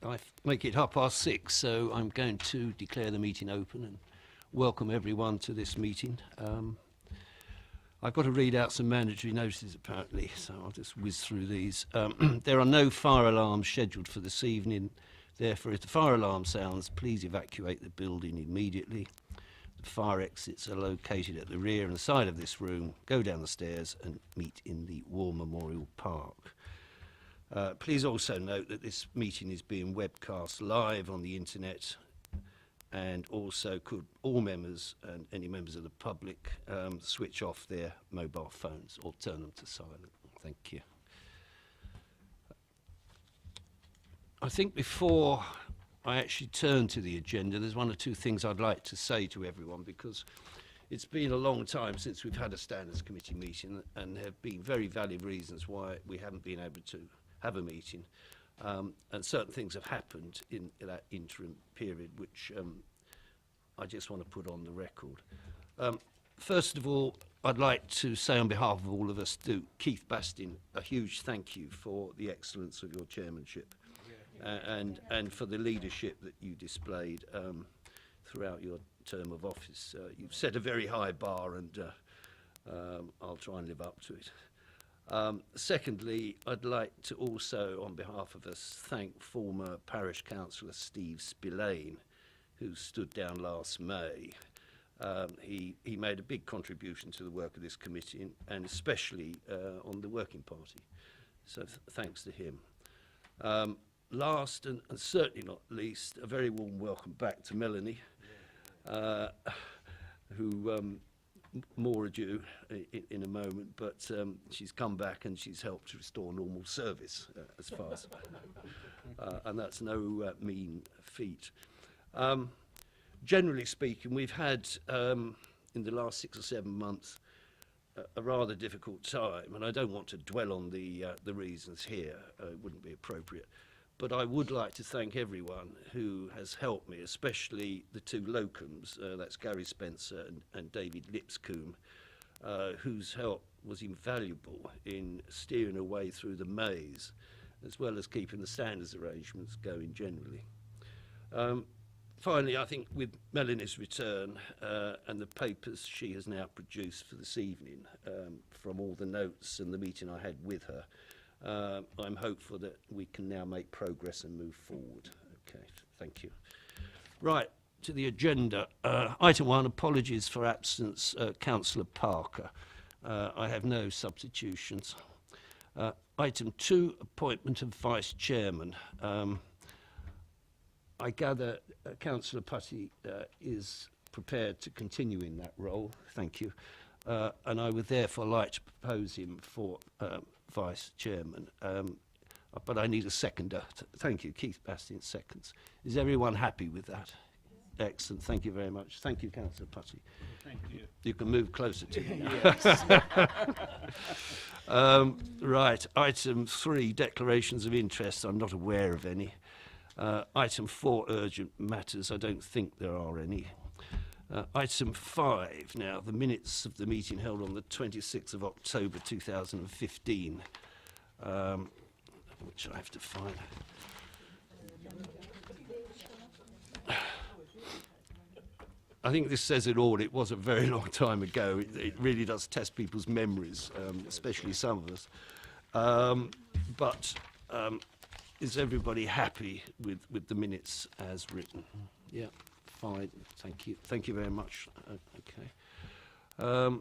I make it 6:30, so I'm going to declare the meeting open and welcome everyone to this meeting. I've got to read out some mandatory notices apparently, so I'll just whiz through these. There are no fire alarms scheduled for this evening. Therefore, if the fire alarm sounds, please evacuate the building immediately. The fire exits are located at the rear and side of this room. Go down the stairs and meet in the War Memorial Park. Please also note that this meeting is being webcast live on the internet, and also could all members and any members of the public switch off their mobile phones or turn them to silent. Thank you. I think before I actually turn to the agenda, there's one or two things I'd like to say to everyone, because it's been a long time since we've had a Standards Committee meeting, and there have been very valid reasons why we haven't been able to have a meeting, and certain things have happened in that interim period which I just want to put on the record. First of all, I'd like to say on behalf of all of us to Keith Bastin a huge thank you for the excellence of your chairmanship, and for the leadership that you displayed throughout your term of office. You've set a very high bar, and I'll try and live up to it. Secondly, I'd like to also, on behalf of us, thank former Parish Councillor Steve Spillane, who stood down last May. He made a big contribution to the work of this committee, and especially on the Working Party. So thanks to him. Last and certainly not least, a very warm welcome back to Melanie, who more ado in a moment, but she's come back and she's helped to restore normal service as far as, and that's no mean feat. Generally speaking, we've had in the last 6 or 7 months a rather difficult time, and I don't want to dwell on the reasons here. It wouldn't be appropriate. But I would like to thank everyone who has helped me, especially the two locums, that's Gary Spencer and David Lipscombe, whose help was invaluable in steering a way through the maze, as well as keeping the standards arrangements going generally. Finally, I think with Melanie's return and the papers she has now produced for this evening, from all the notes and the meeting I had with her, I'm hopeful that we can now make progress and move forward. Okay, thank you. Right, to the agenda. Item 1, apologies for absence, Councillor Parker. I have no substitutions. Item 2, appointment of Vice Chairman. I gather Councillor Putty is prepared to continue in that role. Thank you. And I would therefore like to propose him for Vice Chairman, but I need a seconder. Thank you. Keith Bastin seconds. Is everyone happy with that? Excellent. Thank you very much. Thank you, Councillor Putty. Thank you. You can move closer to me. Yes. Right. Item 3, declarations of interest. I'm not aware of any. Item 4, urgent matters. I don't think there are any. Item 5, now, the minutes of the meeting held on the 26th of October 2015, which I have to find. I think this says it all. It was a very long time ago. It really does test people's memories, especially some of us. But is everybody happy with the minutes as written? Yeah. Fine, thank you. Thank you very much. Okay.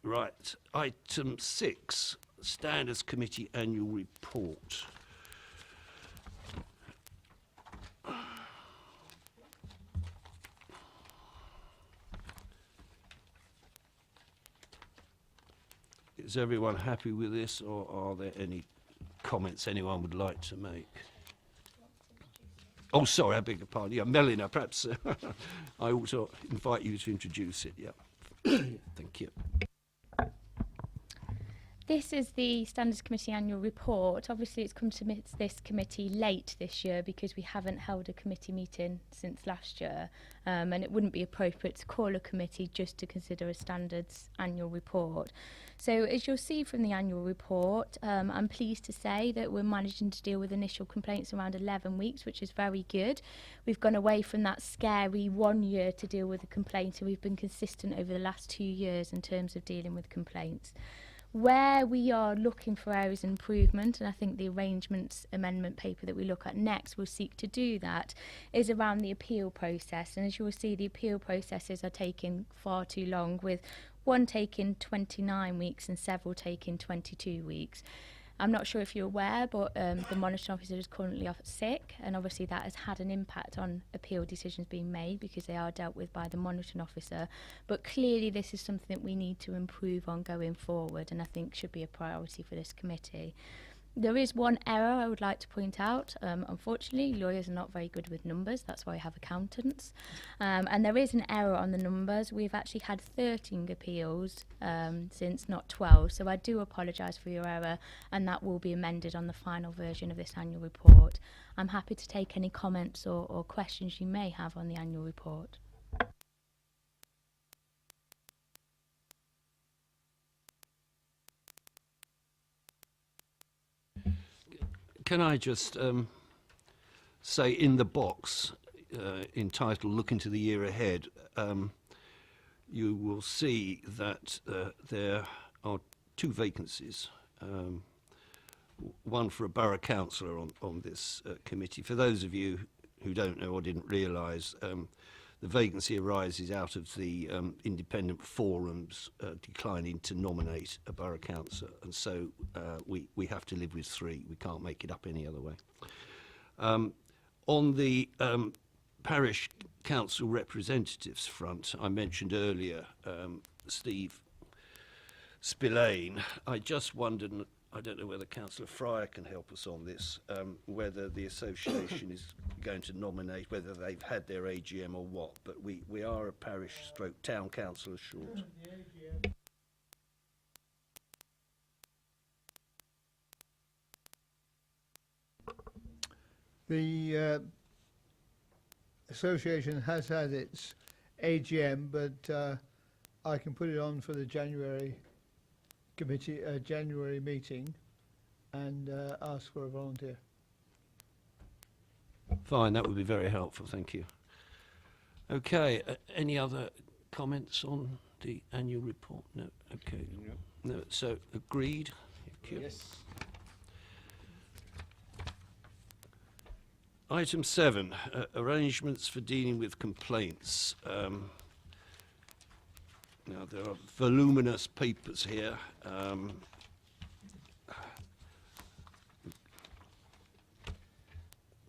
Right. Item 6, Standards Committee Annual Report. Is everyone happy with this, or are there any comments anyone would like to make? Oh, sorry, I beg your pardon. Yeah, Melina, perhaps I also invite you to introduce it. Yeah. Thank you. This is the Standards Committee annual report. Obviously, it's come to this committee late this year because we haven't held a committee meeting since last year, and it wouldn't be appropriate to call a committee just to consider a standards annual report. So, as you'll see from the annual report, I'm pleased to say that we're managing to deal with initial complaints around 11 weeks, which is very good. We've gone away from that scary 1 year to deal with a complaint, and we've been consistent over the last 2 years in terms of dealing with complaints. Where we are looking for areas of improvement, and I think the arrangements amendment paper that we look at next will seek to do that, is around the appeal process. And as you will see, the appeal processes are taking far too long, with one taking 29 weeks and several taking 22 weeks. I'm not sure if you're aware, but the monitoring officer is currently off sick, and obviously that has had an impact on appeal decisions being made because they are dealt with by the monitoring officer. But clearly this is something that we need to improve on going forward, and I think should be a priority for this committee. There is one error I would like to point out. Unfortunately, lawyers are not very good with numbers. That's why I have accountants. And there is an error on the numbers. We've actually had 13 appeals since, not 12. So I do apologise for your error, and that will be amended on the final version of this annual report. I'm happy to take any comments or questions you may have on the annual report. Can I just say in the box entitled Look into the Year Ahead, you will see that there are 2 vacancies, one for a borough councillor on this committee. For those of you who don't know or didn't realise, the vacancy arises out of the independent forums declining to nominate a borough councillor, and so we have to live with 3. We can't make it up any other way. On the parish council representatives front, I mentioned earlier Steve Spillane. I just wondered, and I don't know whether Councillor Fryer can help us on this, whether the association is going to nominate, whether they've had their AGM or what, but we are a parish stroke town councillor short. The association has had its AGM, but I can put it on for the January committee, January meeting, and ask for a volunteer. Fine, that would be very helpful, thank you. Okay, any other comments on the annual report? No, okay. No, so agreed. Thank you. Yes. Item 7, arrangements for dealing with complaints. Now, there are voluminous papers here.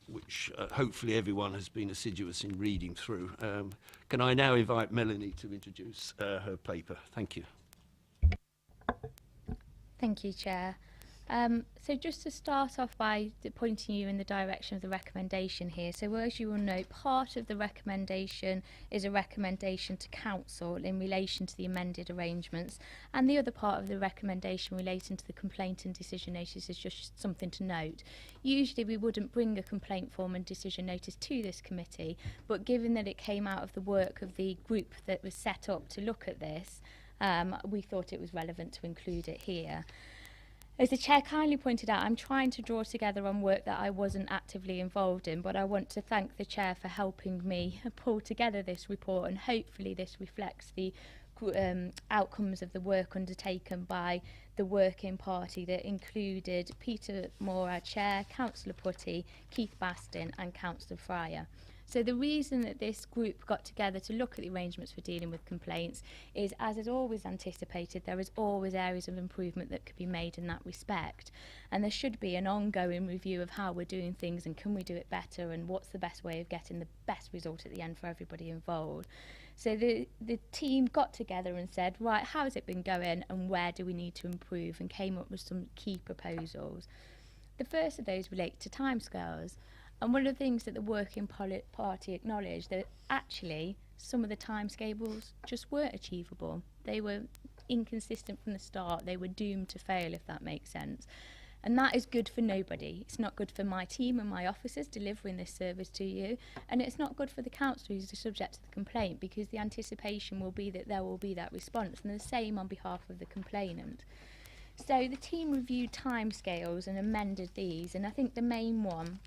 Which hopefully everyone has been assiduous in reading through. Can I now invite Melanie to introduce her paper? Thank you. Thank you, Chair. So just to start off by pointing you in the direction of the recommendation here. So as you will note, part of the recommendation is a recommendation to Council in relation to the amended arrangements, and the other part of the recommendation relating to the complaint and decision notice is just something to note. Usually we wouldn't bring a complaint form and decision notice to this committee, but given that it came out of the work of the group that was set up to look at this, we thought it was relevant to include it here. As the Chair kindly pointed out, I'm trying to draw together on work that I wasn't actively involved in, but I want to thank the Chair for helping me pull together this report, and hopefully this reflects the outcomes of the work undertaken by the working party that included Peter Moore, our Chair, Councillor Putty, Keith Bastin and Councillor Fryer. So the reason that this group got together to look at the arrangements for dealing with complaints is, as is always anticipated, there is always areas of improvement that could be made in that respect. And there should be an ongoing review of how we're doing things and can we do it better and what's the best way of getting the best result at the end for everybody involved. So the team got together and said, right, how has it been going and where do we need to improve, and came up with some key proposals. The first of those relate to timescales. And one of the things that the working party acknowledged, that actually some of the timescales just weren't achievable. They were inconsistent from the start, they were doomed to fail, if that makes sense. And that is good for nobody. It's not good for my team and my officers delivering this service to you, and it's not good for the council who's subject to the complaint, because the anticipation will be that there will be that response, and the same on behalf of the complainant. So the team reviewed timescales and amended these, and I think the main one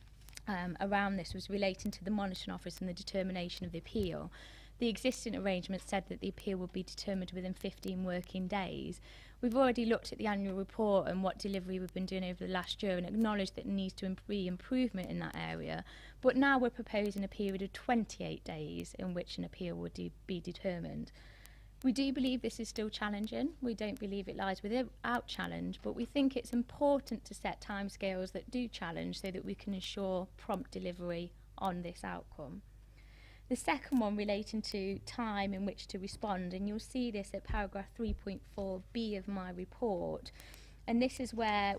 around this was relating to the monitoring office and the determination of the appeal. The existing arrangement said that the appeal would be determined within 15 working days. We've already looked at the annual report and what delivery we've been doing over the last year and acknowledged that there needs to be improvement in that area. But now we're proposing a period of 28 days in which an appeal would be determined. We do believe this is still challenging. We don't believe it lies without challenge, but we think it's important to set timescales that do challenge so that we can ensure prompt delivery on this outcome. The second one relating to time in which to respond, and you'll see this at paragraph 3.4b of my report, and this is where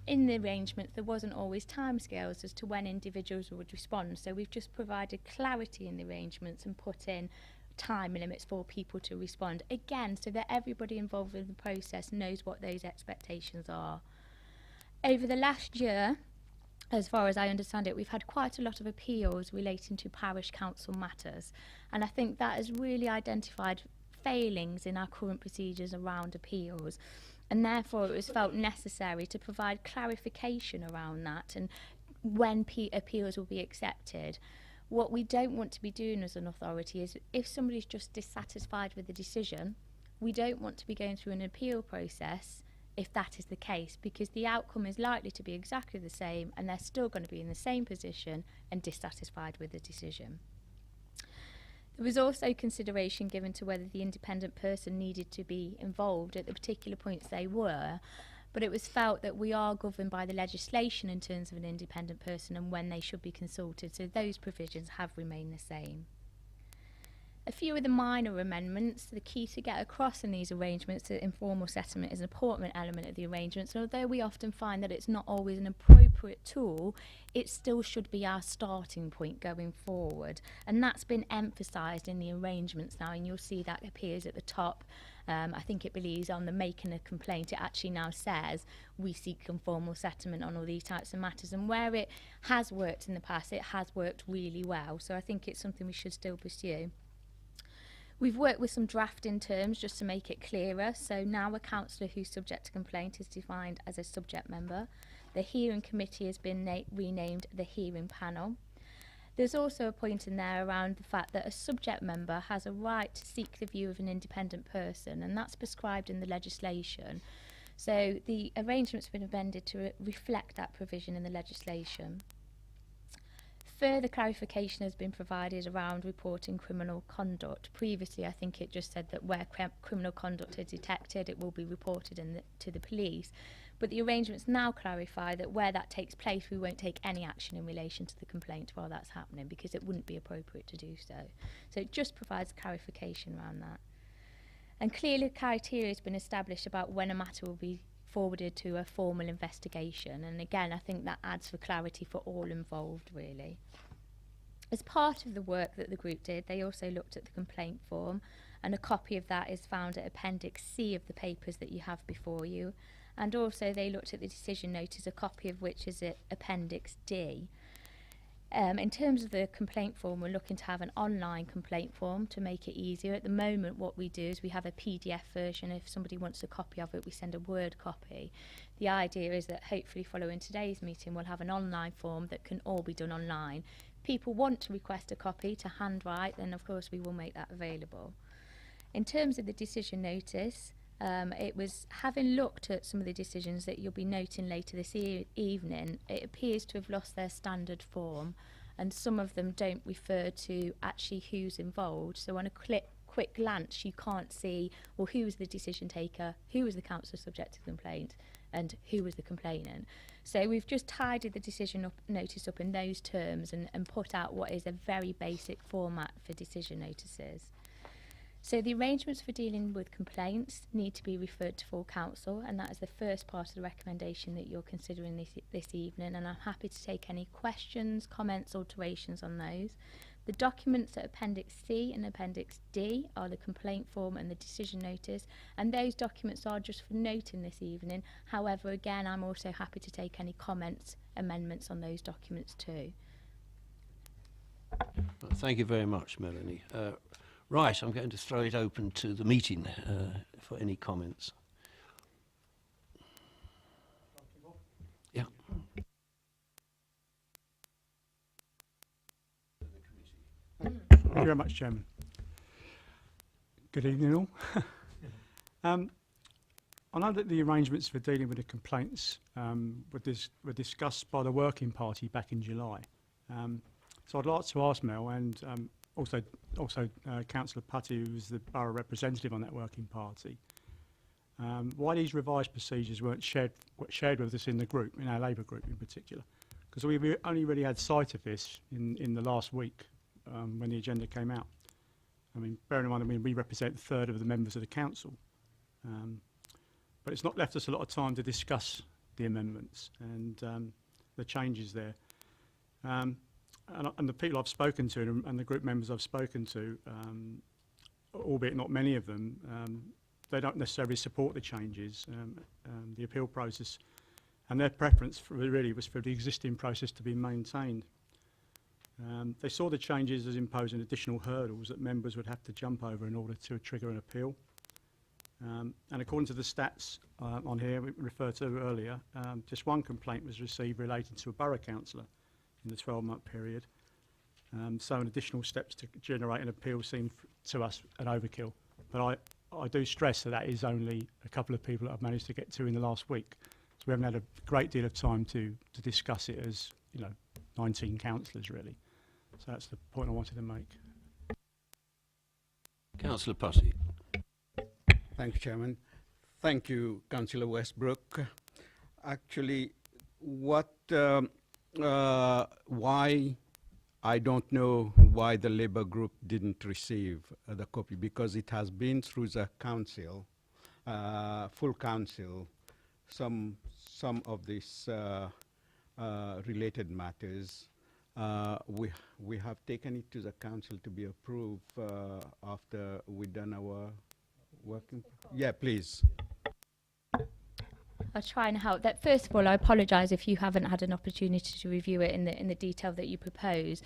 in the arrangement there wasn't always timescales as to when individuals would respond, so we've just provided clarity in the arrangements and put in time limits for people to respond, again so that everybody involved in the process knows what those expectations are. Over the last year, as far as I understand it, we've had quite a lot of appeals relating to parish council matters, and I think that has really identified failings in our current procedures around appeals, and therefore it was felt necessary to provide clarification around that and when appeals will be accepted. What we don't want to be doing as an authority is, if somebody's just dissatisfied with the decision, we don't want to be going through an appeal process if that is the case, because the outcome is likely to be exactly the same and they're still going to be in the same position and dissatisfied with the decision. There was also consideration given to whether the independent person needed to be involved at the particular points they were, but it was felt that we are governed by the legislation in terms of an independent person and when they should be consulted, so those provisions have remained the same. A few of the minor amendments, the key to get across in these arrangements that informal settlement is an important element of the arrangements, and although we often find that it's not always an appropriate tool, it still should be our starting point going forward, and that's been emphasised in the arrangements now, and you'll see that appears at the top. I think it believes on the making a complaint, it actually now says we seek informal settlement on all these types of matters, and where it has worked in the past, it has worked really well, so I think it's something we should still pursue. We've worked with some drafting terms just to make it clearer, so now a councillor who's subject to complaint is defined as a subject member. The hearing committee has been renamed the hearing panel. There's also a point in there around the fact that a subject member has a right to seek the view of an independent person, and that's prescribed in the legislation. So the arrangement's been amended to reflect that provision in the legislation. Further clarification has been provided around reporting criminal conduct. Previously, I think it just said that where criminal conduct is detected, it will be reported to the police. But the arrangements now clarify that where that takes place, we won't take any action in relation to the complaint while that's happening, because it wouldn't be appropriate to do so. So it just provides clarification around that. And clearly criteria has been established about when a matter will be forwarded to a formal investigation, and again I think that adds for clarity for all involved really. As part of the work that the group did, they also looked at the complaint form, and a copy of that is found at Appendix C of the papers that you have before you, and also they looked at the decision notice, a copy of which is at Appendix D. In terms of the complaint form, we're looking to have an online complaint form to make it easier. At the moment, what we do is we have a PDF version. If somebody wants a copy of it, we send a Word copy. The idea is that hopefully following today's meeting, we'll have an online form that can all be done online. People want to request a copy to handwrite, then of course we will make that available. In terms of the decision notice, it was, having looked at some of the decisions that you'll be noting later this evening, it appears to have lost their standard form, and some of them don't refer to actually who's involved. So on a quick glance, you can't see, well, who was the decision taker, who was the councillor subject to complaint, and who was the complainant. So we've just tidied the decision notice up in those terms and put out what is a very basic format for decision notices. So the arrangements for dealing with complaints need to be referred to full council, and that is the first part of the recommendation that you're considering this evening, and I'm happy to take any questions, comments, alterations on those. The documents at Appendix C and Appendix D are the complaint form and the decision notice, and those documents are just for noting this evening. However, again, I'm also happy to take any comments, amendments on those documents too. Well, thank you very much, Melanie. Right, I'm going to throw it open to the meeting for any comments. Yeah. Thank you very much, Chairman. Good evening, all. I know that the arrangements for dealing with the complaints were discussed by the Working Party back in July. So I'd like to ask Mel and also Councillor Putty, who was the borough representative on that Working Party, why these revised procedures weren't shared with us in the group, in our Labour group in particular, because we only really had sight of this in the last week when the agenda came out. I mean, bearing in mind, we represent a third of the members of the council, but it's not left us a lot of time to discuss the amendments and the changes there. And the people I've spoken to and the group members I've spoken to, albeit not many of them, they don't necessarily support the changes, the appeal process, and their preference really was for the existing process to be maintained. They saw the changes as imposing additional hurdles that members would have to jump over in order to trigger an appeal. And according to the stats on here we referred to earlier, just one complaint was received relating to a borough councillor in the 12-month period. So an additional steps to generate an appeal seemed to us an overkill. But I do stress that is only a couple of people that I've managed to get to in the last week. So we haven't had a great deal of time to discuss it as, 19 councillors really. So that's the point I wanted to make. Councillor Putty. Thank you, Chairman. Thank you, Councillor Westbrook. Actually, why I don't know why the Labour group didn't receive the copy, because it has been through the council, full council, some of these related matters. We have taken it to the council to be approved after we've done our working. Yeah, please. I'll try and help. That first of all, I apologise if you haven't had an opportunity to review it in the detail that you propose.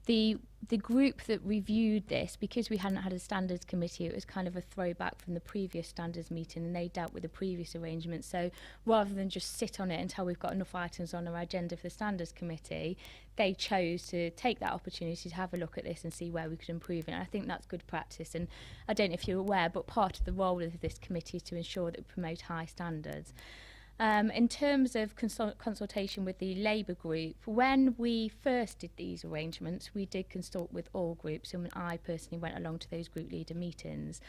The group that reviewed this, because we hadn't had a standards committee, it was kind of a throwback from the previous standards meeting, and they dealt with the previous arrangements. So rather than just sit on it until we've got enough items on our agenda for the standards committee, they chose to take that opportunity to have a look at this and see where we could improve it. And I think that's good practice. And I don't know if you're aware, but part of the role of this committee is to ensure that we promote high standards. In terms of consultation with the Labour group, when we first did these arrangements, we did consult with all groups, and I personally went along to those group leader meetings.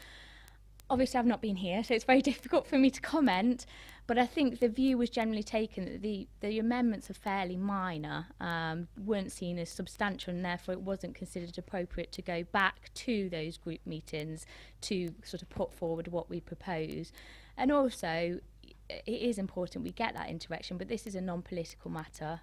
Obviously, I've not been here, so it's very difficult for me to comment, but I think the view was generally taken that the amendments are fairly minor, weren't seen as substantial, and therefore it wasn't considered appropriate to go back to those group meetings to sort of put forward what we propose. And also, it is important we get that interaction, but this is a non-political matter.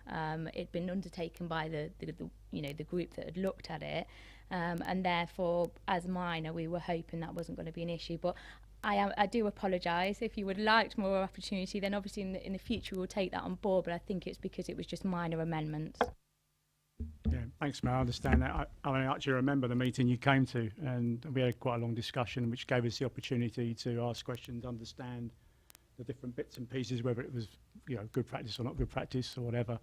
It'd been undertaken by the group that had looked at it, and therefore, as minor, we were hoping that wasn't going to be an issue. But I do apologise. If you would like more opportunity, then obviously in the future we'll take that on board. But I think it's because it was just minor amendments. Yeah, thanks, Mel. I understand that. I actually remember the meeting you came to, and we had quite a long discussion, which gave us the opportunity to ask questions, understand the different bits and pieces, whether it was good practice or not good practice or whatever.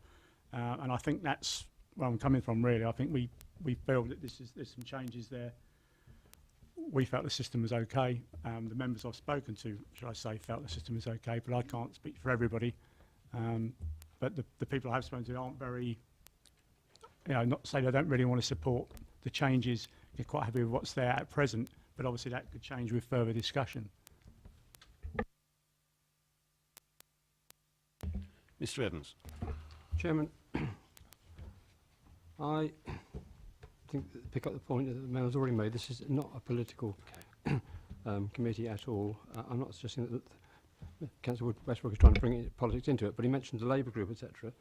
And I think that's where I'm coming from, really. I think we feel that there's some changes there. We felt the system was okay. The members I've spoken to, should I say, felt the system was okay, but I can't speak for everybody. But the people I have spoken to aren't very, not to say they don't really want to support the changes. They're quite happy with what's there at present, but obviously that could change with further discussion. Mr. Evans. Chairman, I think pick up the point that the member's already made. This is not a political committee at all. I'm not suggesting that Councillor Westbrook is trying to bring politics into it, but he mentioned the Labour group, etc.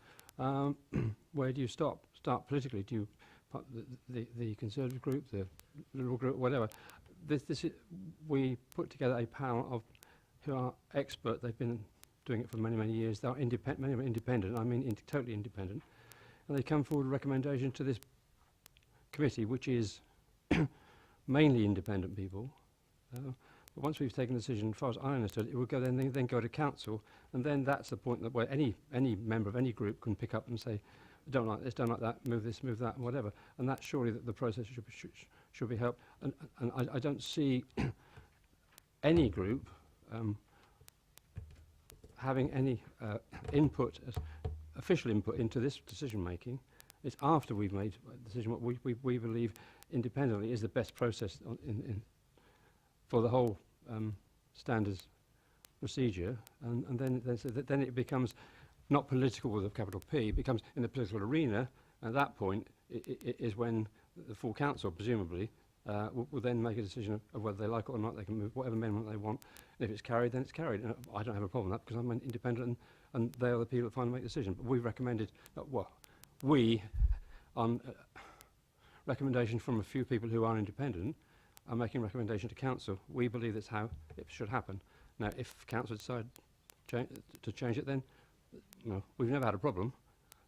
Where do you stop? Start politically? Do you the Conservative group, the Liberal group, whatever. This is, we put together a panel of who are expert. They've been doing it for many, many years. They are independent. Many of them independent. I mean, totally independent. And they come forward with a recommendation to this committee, which is mainly independent people. But once we've taken a decision, as far as I understood, it will go then go to council, and then that's the point that where any member of any group can pick up and say, don't like this, don't like that, move this, move that, whatever. And that's surely the process should be helped. And I don't see any group having any input, official input into this decision making. It's after we've made a decision what we believe independently is the best process for the whole standards procedure, and then it becomes not political with a capital P, it becomes in the political arena. At that point is when the full council presumably will then make a decision of whether they like it or not. They can move whatever amendment they want, and if it's carried, then it's carried. And I don't have a problem with that because I'm an independent, and they are the people that finally make the decision. But we've recommended that we, on recommendation from a few people who are independent, are making a recommendation to council. We believe that's how it should happen. Now, if council decide to change it, then we've never had a problem.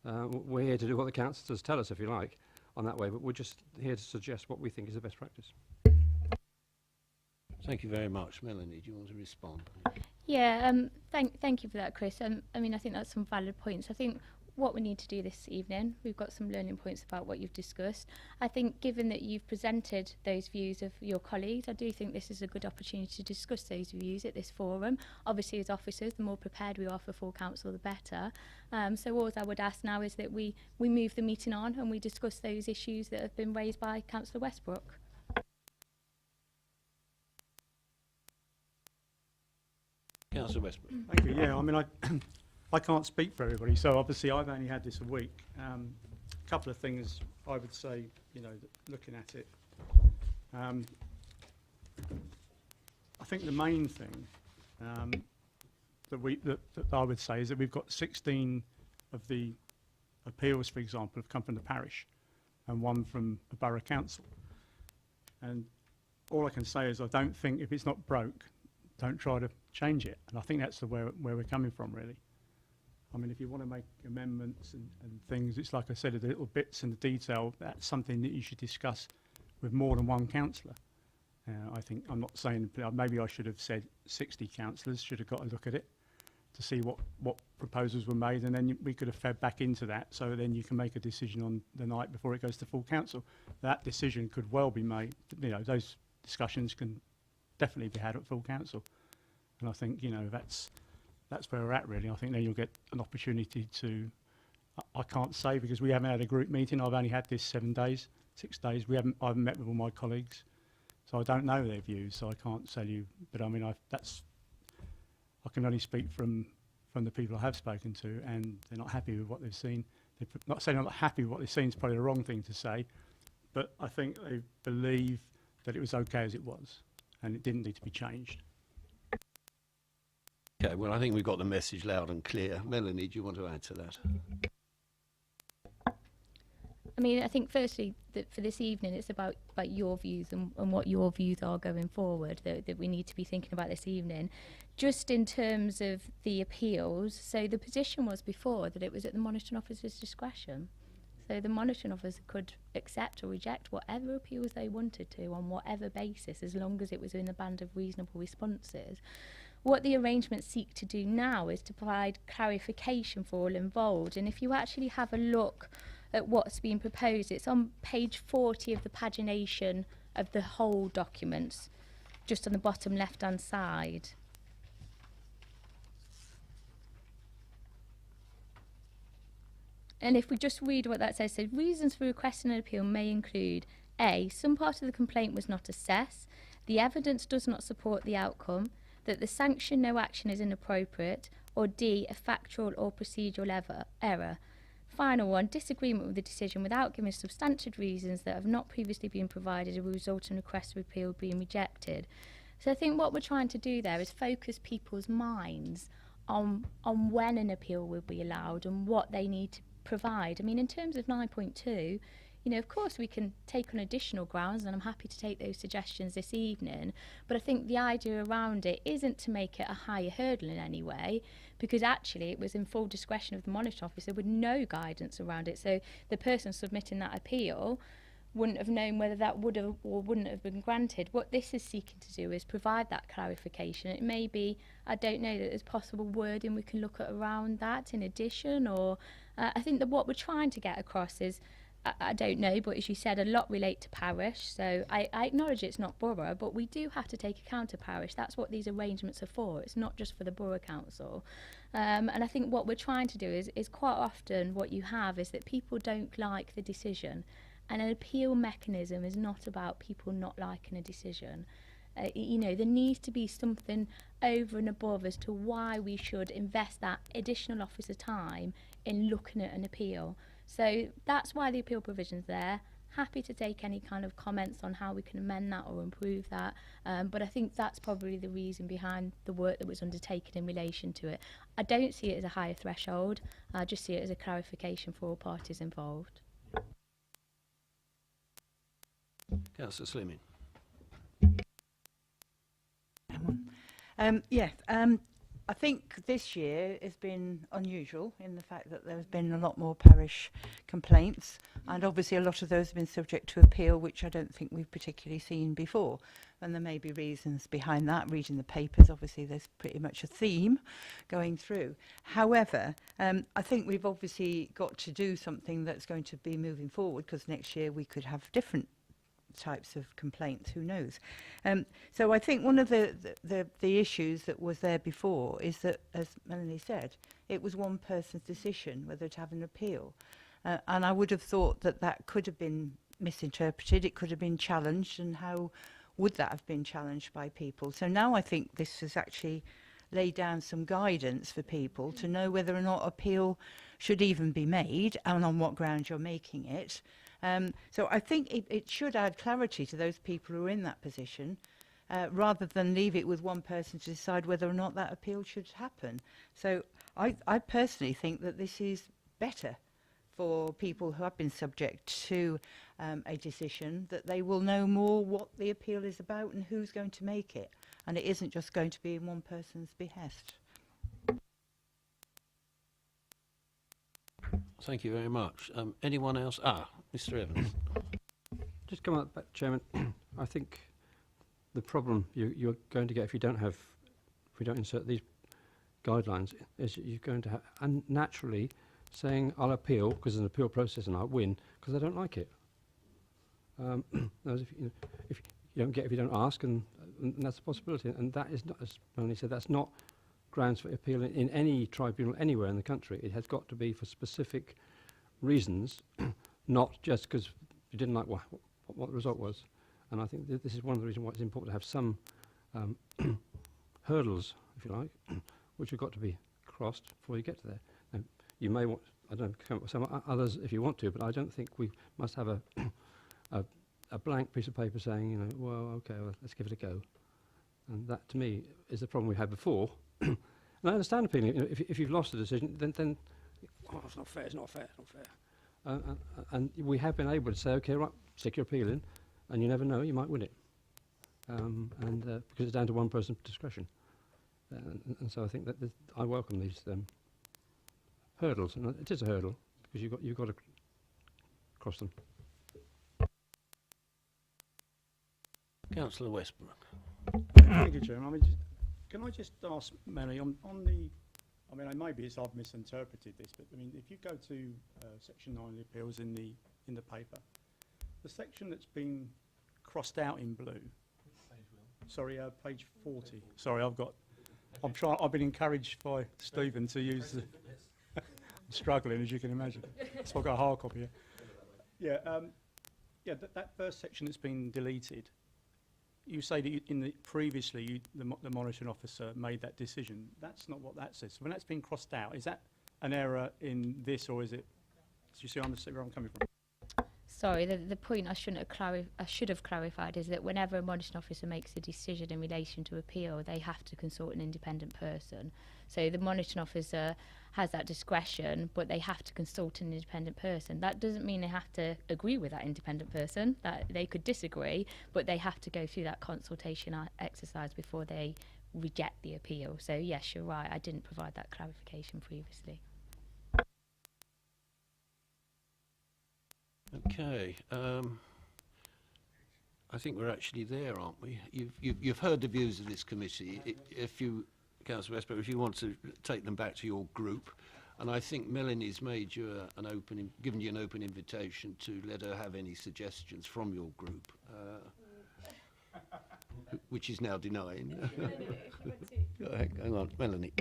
We're here to do what the councillors tell us, if you like, on that way, but we're just here to suggest what we think is the best practice. Thank you very much. Melanie, do you want to respond? Yeah, thank you for that, Chris. I mean, I think that's some valid points. I think what we need to do this evening, we've got some learning points about what you've discussed. I think given that you've presented those views of your colleagues, I do think this is a good opportunity to discuss those views at this forum. Obviously, as officers, the more prepared we are for full council, the better. So all I would ask now is that we move the meeting on and we discuss those issues that have been raised by Councillor Westbrook. Councillor Westbrook. Thank you. Yeah, I mean, I can't speak for everybody, so obviously I've only had this a week. A couple of things I would say, looking at it. I think the main thing that I would say is that we've got 16 of the appeals, for example, have come from the parish and one from the borough council. And all I can say is I don't think if it's not broke, don't try to change it. And I think that's where we're coming from, really. I mean, if you want to make amendments and things, it's like I said, the little bits and the detail, that's something that you should discuss with more than one councillor. I think, I'm not saying, maybe I should have said 60 councillors should have got a look at it to see what proposals were made, and then we could have fed back into that, so then you can make a decision on the night before it goes to full council. That decision could well be made, those discussions can definitely be had at full council. And I think, that's where we're at, really. I think then you'll get an opportunity to, I can't say because we haven't had a group meeting. I've only had this 6 days. I haven't met with all my colleagues, so I don't know their views, so I can't tell you. But I mean, I can only speak from the people I have spoken to, and they're not happy with what they've seen. They're not saying they're not happy with what they've seen is probably the wrong thing to say, but I think they believe that it was okay as it was, and it didn't need to be changed. Okay, well, I think we've got the message loud and clear. Melanie, do you want to add to that? I mean, I think firstly that for this evening it's about your views and what your views are going forward that we need to be thinking about this evening. Just in terms of the appeals, so the position was before that it was at the monitoring officer's discretion. So the monitoring officer could accept or reject whatever appeals they wanted to on whatever basis, as long as it was in a band of reasonable responses. What the arrangements seek to do now is to provide clarification for all involved. And if you actually have a look at what's been proposed, it's on page 40 of the pagination of the whole documents, just on the bottom left-hand side. And if we just read what that says, reasons for requesting an appeal may include A, some part of the complaint was not assessed, the evidence does not support the outcome, that the sanction no action is inappropriate, or D, a factual or procedural error. Final one, disagreement with the decision without giving substantive reasons that have not previously been provided as a result in request of appeal being rejected. So I think what we're trying to do there is focus people's minds on when an appeal will be allowed and what they need to provide. I mean, in terms of 9.2, you know, of course we can take on additional grounds, and I'm happy to take those suggestions this evening, but I think the idea around it isn't to make it a higher hurdle in any way, because actually it was in full discretion of the monitoring officer with no guidance around it. So the person submitting that appeal wouldn't have known whether that would have or wouldn't have been granted. What this is seeking to do is provide that clarification. It may be, I don't know, that there's possible wording we can look at around that in addition, or I think that what we're trying to get across is, I don't know, but as you said, a lot relate to parish, so I acknowledge it's not borough, but we do have to take account of parish. That's what these arrangements are for. It's not just for the borough council. And I think what we're trying to do is quite often what you have is that people don't like the decision. And an appeal mechanism is not about people not liking a decision. You know, there needs to be something over and above as to why we should invest that additional officer time in looking at an appeal. So that's why the appeal provision's there. Happy to take any kind of comments on how we can amend that or improve that. But I think that's probably the reason behind the work that was undertaken in relation to it. I don't see it as a higher threshold. I just see it as a clarification for all parties involved. Councillor Slimming. Yes, I think this year has been unusual in the fact that there's been a lot more parish complaints, and obviously a lot of those have been subject to appeal, which I don't think we've particularly seen before. And there may be reasons behind that. Reading the papers, obviously there's pretty much a theme going through. However, I think we've obviously got to do something that's going to be moving forward, because next year we could have different types of complaints, who knows. So I think one of the issues that was there before is that, as Melanie said, it was one person's decision whether to have an appeal. And I would have thought that that could have been misinterpreted, it could have been challenged, and how would that have been challenged by people? So now I think this has actually laid down some guidance for people to know whether or not appeal should even be made, and on what grounds you're making it. So I think it should add clarity to those people who are in that position, rather than leave it with one person to decide whether or not that appeal should happen. So I personally think that this is better for people who have been subject to a decision, that they will know more what the appeal is about and who's going to make it. And it isn't just going to be in one person's behest. Thank you very much. Anyone else? Mr. Evans. Just come up, Chairman. I think the problem you're going to get if we don't insert these guidelines is you're going to have unnaturally saying I'll appeal because there's an appeal process and I'll win because I don't like it. If you don't get, if you don't ask, and that's a possibility, and that is not, as Melanie said, that's not grounds for appeal in any tribunal anywhere in the country. It has got to be for specific reasons, not just because you didn't like what the result was. And I think this is one of the reasons why it's important to have some hurdles, if you like, which have got to be crossed before you get to there. Now, you may want, I don't know, come up with some others if you want to, but I don't think we must have a blank piece of paper saying, you know, well, okay, well, let's give it a go. And that, to me, is the problem we had before. And I understand appealing. You know, if you've lost a decision, then oh, it's not fair, it's not fair, it's not fair. And we have been able to say, okay, right, stick your appeal in, and you never know, you might win it. Because it's down to one person's discretion. And so I think that I welcome these hurdles, and it is a hurdle because you've got to cross them. Councillor Westbrook. Thank you, Chairman. I mean, can I just ask Melanie on the? I mean, maybe I've misinterpreted this, but I mean, if you go to section 9 of the appeals in the paper, the section that's been crossed out in blue. Sorry, page 40. Sorry, I've been encouraged by Stephen to use the. I'm struggling, as you can imagine. So I've got a hard copy here. Yeah, that first section that's been deleted. You say that previously the monitoring officer made that decision. That's not what that says. So when that's been crossed out, is that an error in this, or is it? Do you see where I'm coming from? Sorry, the point I should have clarified is that whenever a monitoring officer makes a decision in relation to appeal, they have to consult an independent person. So the monitoring officer has that discretion, but they have to consult an independent person. That doesn't mean they have to agree with that independent person. That they could disagree, but they have to go through that consultation exercise before they reject the appeal. So yes, you're right. I didn't provide that clarification previously. Okay. I think we're actually there, aren't we? You've heard the views of this committee. If you, Councillor Westbrook, if you want to take them back to your group, and I think Melanie's made you given you an open invitation to let her have any suggestions from your group, which is now denying. Go ahead, hang on, Melanie.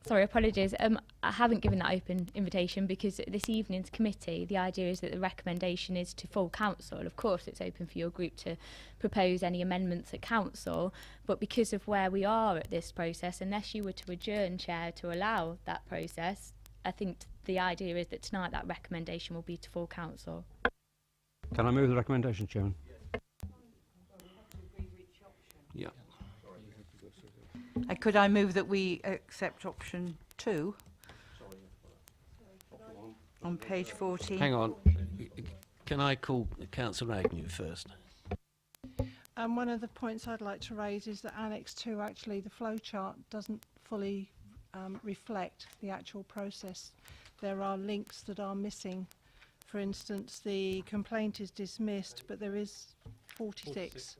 Sorry, apologies. I haven't given that open invitation because this evening's committee, the idea is that the recommendation is to full council. Of course, it's open for your group to propose any amendments at council, but because of where we are at this process, unless you were to adjourn, Chair, to allow that process, I think the idea is that tonight that recommendation will be to full council. Can I move the recommendation, Chairman? Yeah. Could I move that we accept option 2 on page 14? Hang on. Can I call Councillor Agnew first? One of the points I'd like to raise is that Annex 2, actually, the flowchart doesn't fully reflect the actual process. There are links that are missing. For instance, the complaint is dismissed, but there is 46.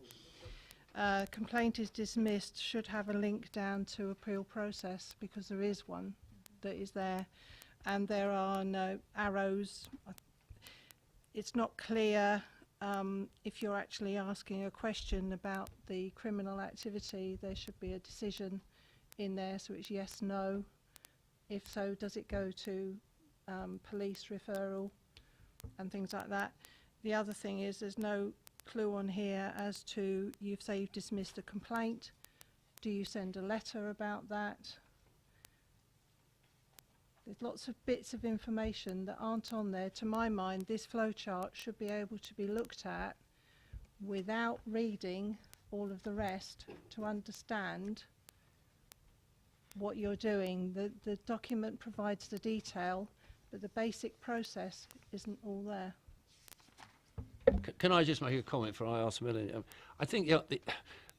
Complaint is dismissed should have a link down to appeal process, because there is one that is there, and there are no arrows. It's not clear if you're actually asking a question about the criminal activity. There should be a decision in there, so it's yes, no. If so, does it go to police referral and things like that. The other thing is there's no clue on here as to, you've dismissed a complaint. Do you send a letter about that? There's lots of bits of information that aren't on there. To my mind, this flowchart should be able to be looked at without reading all of the rest to understand what you're doing. The document provides the detail, but the basic process isn't all there. Can I just make a comment before I ask Melanie? I think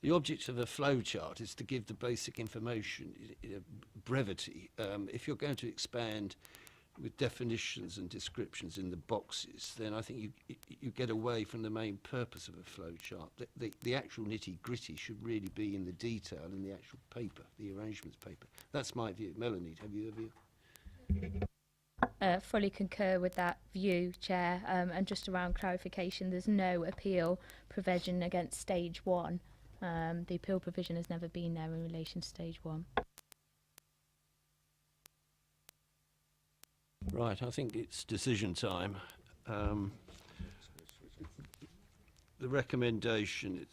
the object of a flowchart is to give the basic information, brevity. If you're going to expand with definitions and descriptions in the boxes, then I think you get away from the main purpose of a flowchart. The actual nitty-gritty should really be in the detail in the actual paper, the arrangements paper. That's my view. Melanie, have you a view? Fully concur with that view, Chair, and just around clarification, there's no appeal provision against stage 1. The appeal provision has never been there in relation to stage 1. Right, I think it's decision time. The recommendation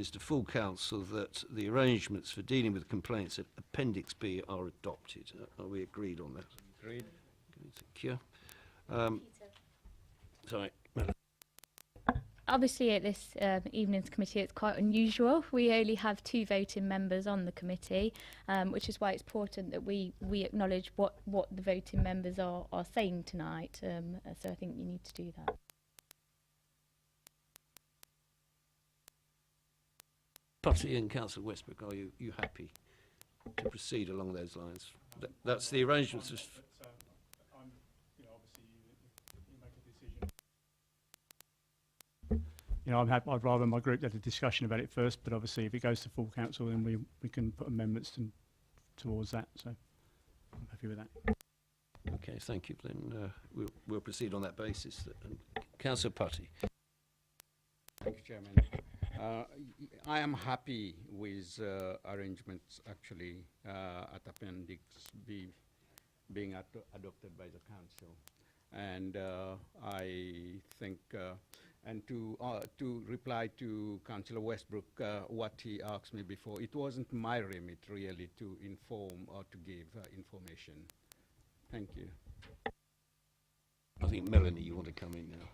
is to full council that the arrangements for dealing with complaints at Appendix B are adopted. Are we agreed on that? Agreed. Thank you. Sorry. Obviously, at this evening's committee, it's quite unusual. We only have 2 voting members on the committee, which is why it's important that we acknowledge what the voting members are saying tonight. So I think you need to do that. Putty and Councillor Westbrook, are you happy to proceed along those lines? That's the arrangements. I'd rather my group had a discussion about it first, but obviously if it goes to full council, then we can put amendments towards that. So I'm happy with that. Okay, thank you. Then we'll proceed on that basis. Councillor Putty. Thank you, Chairman. I am happy with arrangements actually at Appendix B being adopted by the council, and I think. And to reply to Councillor Westbrook, what he asked me before, it wasn't my remit really to inform or to give information. Thank you. I think Melanie, you want to come in now.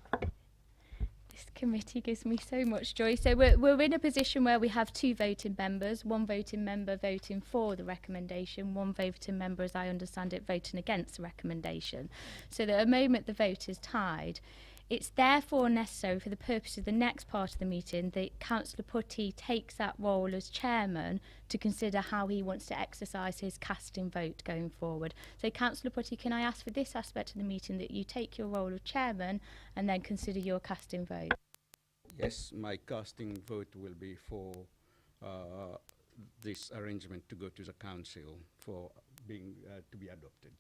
This committee gives me so much joy. So we're in a position where we have 2 voting members, 1 voting member voting for the recommendation, 1 voting member, as I understand it, voting against the recommendation. So that at the moment the vote is tied. It's therefore necessary for the purpose of the next part of the meeting that Councillor Putty takes that role as chairman to consider how he wants to exercise his casting vote going forward. So Councillor Putty, can I ask for this aspect of the meeting that you take your role of chairman and then consider your casting vote? Yes, my casting vote will be for this arrangement to go to the council for being to be adopted.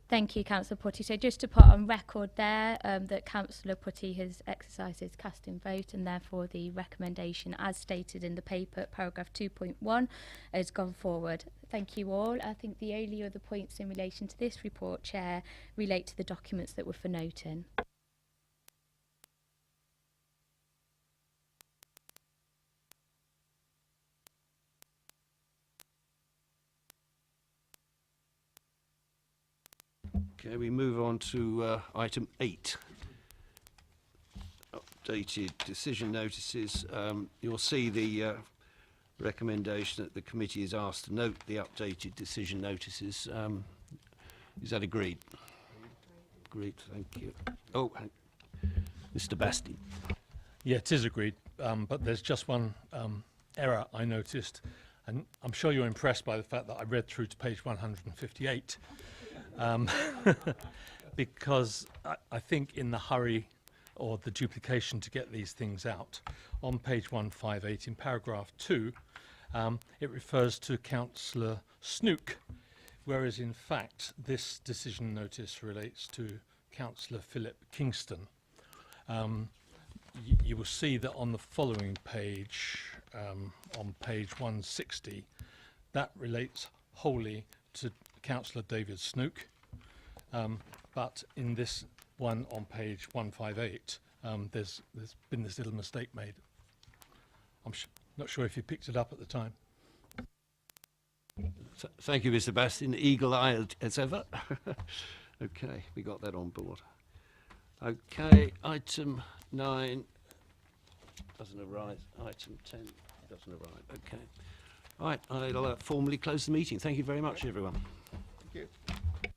Thank you, Councillor Putty. So just to put on record there that Councillor Putty has exercised his casting vote and therefore the recommendation as stated in the paper, paragraph 2.1, has gone forward. Thank you all. I think the only other points in relation to this report, Chair, relate to the documents that were for noting. Okay, we move on to item 8. Updated decision notices. You'll see the recommendation that the committee is asked to note the updated decision notices. Is that agreed? Agreed, thank you. Oh, Mr. Basti. Yeah, it is agreed, but there's just one error I noticed, and I'm sure you're impressed by the fact that I read through to page 158. Because I think in the hurry or the duplication to get these things out, on page 158 in paragraph 2, it refers to Councillor Snook, whereas in fact this decision notice relates to Councillor Philip Kingston. You will see that on the following page, on page 160, that relates wholly to Councillor David Snook, but in this one on page 158, there's been this little mistake made. I'm not sure if you picked it up at the time. Thank you, Mr. Bastin. Eagle-eyed as ever. Okay, we got that on board. Okay, item 9 doesn't arise. Item 10 doesn't arrive. Okay. All right, I'll formally close the meeting. Thank you very much, everyone. Thank you.